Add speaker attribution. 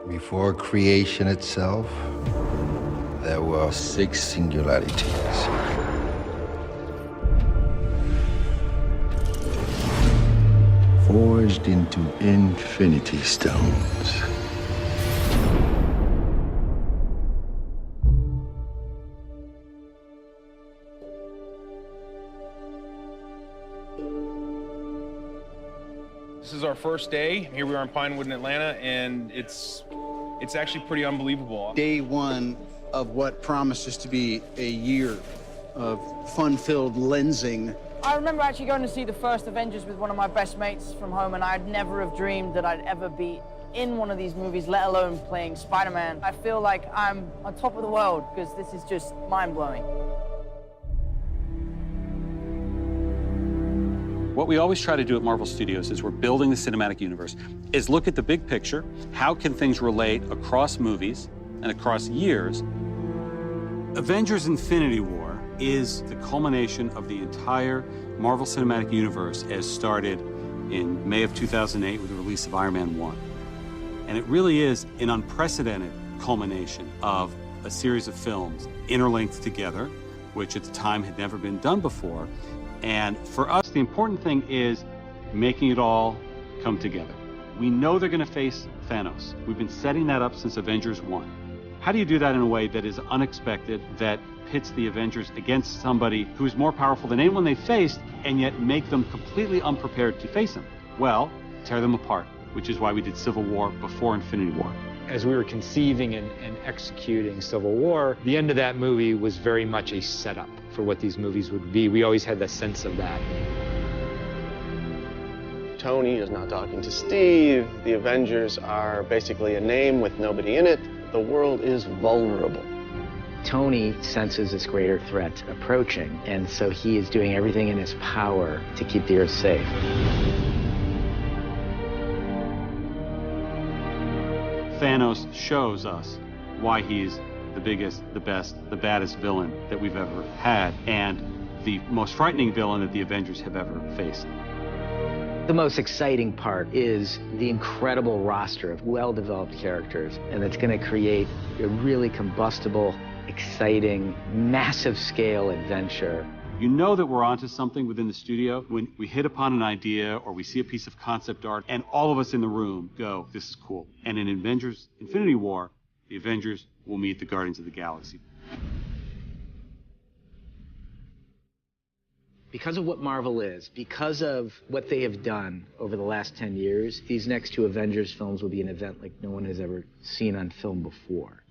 Speaker 1: Before creation itself, there were 6 singularities. Forged into infinity stones.
Speaker 2: This is our first day. Here we are in Pinewood in Atlanta, and it's actually pretty unbelievable.
Speaker 3: Day one of what promises to be a year of fun-filled lensing.
Speaker 4: I remember actually going to see the first Avengers with one of my best mates from home, and I'd never have dreamed that I'd ever be in one of these movies, let alone playing Spider-Man. I feel like I'm on top of the world, because this is just mind-blowing.
Speaker 5: What we always try to do at Marvel Studios is we're building the cinematic universe, is look at the big picture, how can things relate across movies and across years. Avengers Infinity War is the culmination of the entire Marvel Cinematic Universe as started in May of 2008 with the release of Iron Man 1. And it really is an unprecedented culmination of a series of films interlinked together, which at the time had never been done before. And for us, the important thing is making it all come together. We know they're going to face Thanos. We've been setting that up since Avengers 1. How do you do that in a way that is unexpected, that pits the Avengers against somebody who's more powerful than anyone they faced, and yet make them completely unprepared to face him? Well, tear them apart, which is why we did Civil War before Infinity War.
Speaker 6: As we were conceiving and executing Civil War, the end of that movie was very much a setup for what these movies would be. We always had the sense of that.
Speaker 7: Tony is not talking to Steve. The Avengers are basically a name with nobody in it. The world is vulnerable.
Speaker 8: Tony senses this greater threat approaching, and so he is doing everything in his power to keep the Earth safe.
Speaker 5: Thanos shows us why he's the biggest, the best, the baddest villain that we've ever had, and the most frightening villain that the Avengers have ever faced.
Speaker 8: The most exciting part is the incredible roster of well-developed characters, and it's going to create a really combustible, exciting, massive-scale adventure.
Speaker 5: You know that we're onto something within the studio when we hit upon an idea or we see a piece of concept art and all of us in the room go, this is cool. And in Avengers Infinity War, the Avengers will meet the Guardians of the Galaxy.
Speaker 8: Because of what Marvel is, because of what they have done over the last 10 years, these next 2 Avengers films will be an event like no one has ever seen on film before.